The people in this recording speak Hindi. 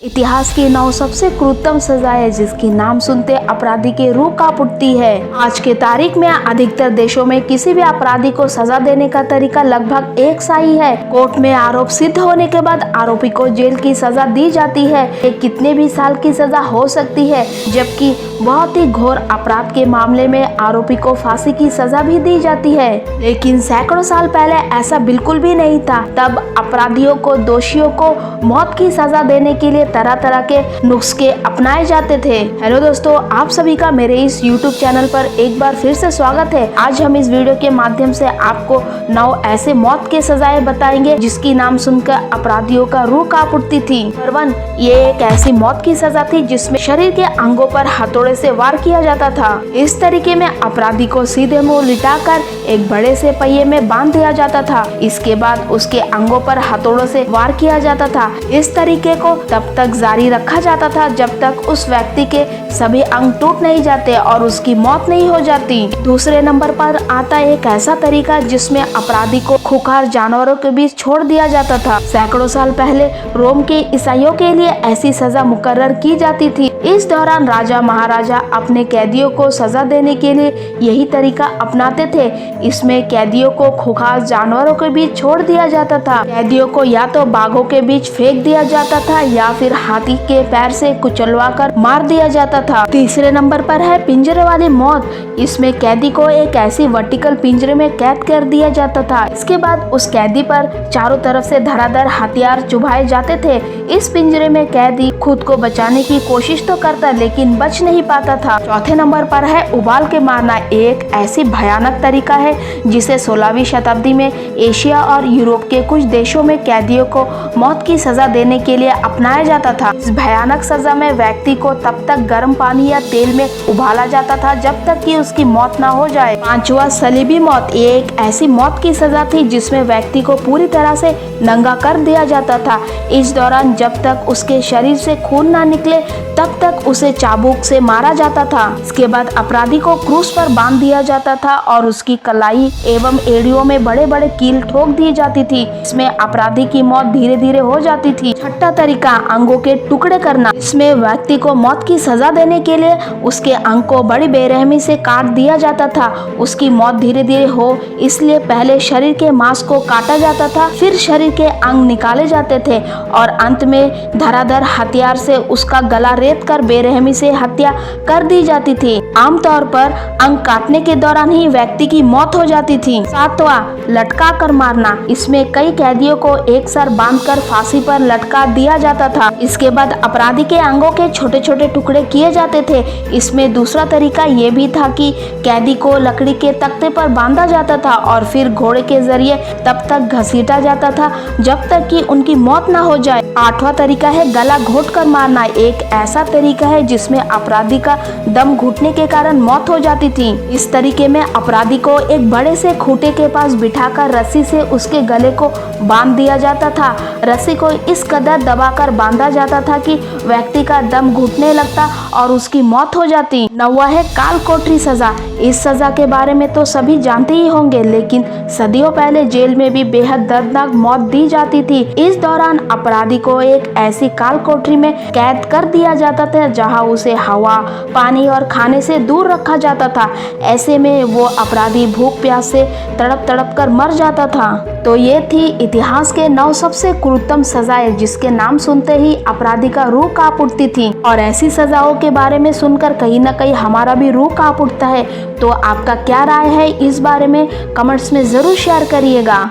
इतिहास की 9 सबसे क्रूरतम सजाएं जिसकी नाम सुनते अपराधी के रूह कांप उठती है। आज के तारीख में अधिकतर देशों में किसी भी अपराधी को सजा देने का तरीका लगभग एक सा ही है। कोर्ट में आरोप सिद्ध होने के बाद आरोपी को जेल की सजा दी जाती है। ये कितने भी साल की सजा हो सकती है, जबकि बहुत ही घोर अपराध के मामले में आरोपी को फांसी की सजा भी दी जाती है। लेकिन सैकड़ों साल पहले ऐसा बिल्कुल भी नहीं था। तब अपराधियों को, दोषियों को मौत की सजा देने के लिए तरह तरह के नुस्खे अपनाए जाते थे। हेलो दोस्तों, आप सभी का मेरे इस YouTube चैनल पर एक बार फिर से स्वागत है। आज हम इस वीडियो के माध्यम से आपको 9 ऐसे मौत के सजाएं बताएंगे जिसकी नाम सुनकर अपराधियों का रूह कांप उठती थी। नंबर 1, ये एक ऐसी मौत की सजा थी जिसमें शरीर के अंगों पर हथौड़े से वार किया जाता था। इस तरीके में अपराधी को सीधे मुंह लिटाकर एक बड़े से पहिए में बांध दिया जाता था। इसके बाद उसके अंगों पर हथौड़ों से वार किया जाता था। इस तरीके को तब तक जारी रखा जाता था जब तक उस व्यक्ति के सभी अंग टूट नहीं जाते और उसकी मौत नहीं हो जाती। दूसरे नंबर पर आता एक ऐसा तरीका जिसमें अपराधी को खूंखार जानवरों के बीच छोड़ दिया जाता था। सैकड़ों साल पहले रोम के ईसाइयों के लिए ऐसी सजा मुकर्रर की जाती थी। इस दौरान राजा महाराजा अपने कैदियों को सजा देने के लिए यही तरीका अपनाते थे। इसमें कैदियों को खूंखार जानवरों के बीच छोड़ दिया जाता था। कैदियों को या तो बाघों के बीच फेंक दिया जाता था या फिर हाथी के पैर से कुचलवाकर मार दिया जाता था। तीसरे नंबर पर है पिंजरे वाली मौत। इसमें कैदी को एक ऐसी वर्टिकल पिंजरे में कैद कर दिया जाता था। इसके बाद उस कैदी पर चारों तरफ से धराधर हथियार चुभाए जाते थे। इस पिंजरे में कैदी खुद को बचाने की कोशिश तो करता लेकिन बच नहीं पाता था। चौथे नंबर पर है उबाल के मारना। एक ऐसी भयानक तरीका है जिसे 16वीं शताब्दी में एशिया और यूरोप के कुछ देशों में कैदियों को मौत की सजा देने के लिए अपनाया जाता था। इस भयानक सजा में व्यक्ति को तब तक गर्म पानी या तेल में उबाला जाता था जब तक कि उसकी मौत ना हो जाए। पांचवा, सलीबी मौत। ये एक ऐसी मौत की सजा थी जिसमें व्यक्ति को पूरी तरह से नंगा कर दिया जाता था। इस दौरान जब तक उसके शरीर से खून ना निकले तब तक उसे चाबुक से मारा जाता था। इसके बाद अपराधी को क्रूस पर बांध दिया जाता था और उसकी कलाई एवं एड़ियों में बड़े बड़े कील ठोक दी जाती थी। इसमें अपराधी की मौत धीरे धीरे हो जाती थी। छठा तरीका, अंगों के टुकड़े करना। इसमें व्यक्ति को मौत की सजा देने के लिए उसके अंग को बड़ी बेरहमी से काट दिया जाता था। उसकी मौत धीरे धीरे हो इसलिए पहले शरीर के मांस को काटा जाता था, फिर शरीर के अंग निकाले जाते थे और अंत में धराधर हथियार से उसका गला रेत कर बेरहमी से हत्या कर दी जाती थी। आमतौर पर अंग काटने के दौरान ही व्यक्ति की मौत हो जाती थी। सातवां, लटका कर मारना। इसमें कई कैदियों को एक साथ बांधकर फांसी पर लटका दिया जाता था। इसके बाद अपराधी के अंगों के छोटे छोटे टुकड़े किए जाते थे। इसमें दूसरा तरीका ये भी था कि कैदी को लकड़ी के तख्ते पर बांधा जाता था और फिर घोड़े के जरिए तब तक घसीटा जाता था जब तक कि उनकी मौत ना हो जाए। आठवां तरीका है गला घोट कर मारना। एक ऐसा तरीका है जिसमें अपराधी का दम घुटने के कारण मौत हो जाती थी। इस तरीके में अपराधी को एक बड़े से खूंटे के पास बिठाकर रस्सी से उसके गले को बांध दिया जाता था। रस्सी को इस कदर दबाकर बांधा जाता था कि व्यक्ति का दम घुटने लगता और उसकी मौत हो जाती। नौवां है काल कोठरी सजा। इस सजा के बारे में तो सभी जानते ही होंगे, लेकिन सदियों पहले जेल में भी बेहद दर्दनाक मौत दी जाती थी। इस दौरान अपराधी को एक ऐसी काल कोठरी में कैद कर दिया जाता था जहां उसे हवा, पानी और खाने से दूर रखा जाता था। ऐसे में वो अपराधी भूख प्यास से तड़प तड़प कर मर जाता था। तो ये थी इतिहास के 9 सबसे क्रूरतम सजाएं जिसके नाम सुनते ही अपराधी का रूह कांप उठती थी। और ऐसी सजाओं के बारे में सुनकर कहीं ना कहीं हमारा भी रूह कांप उठता है। तो आपका क्या राय है इस बारे में कमेंट्स में जरूर शेयर करिएगा।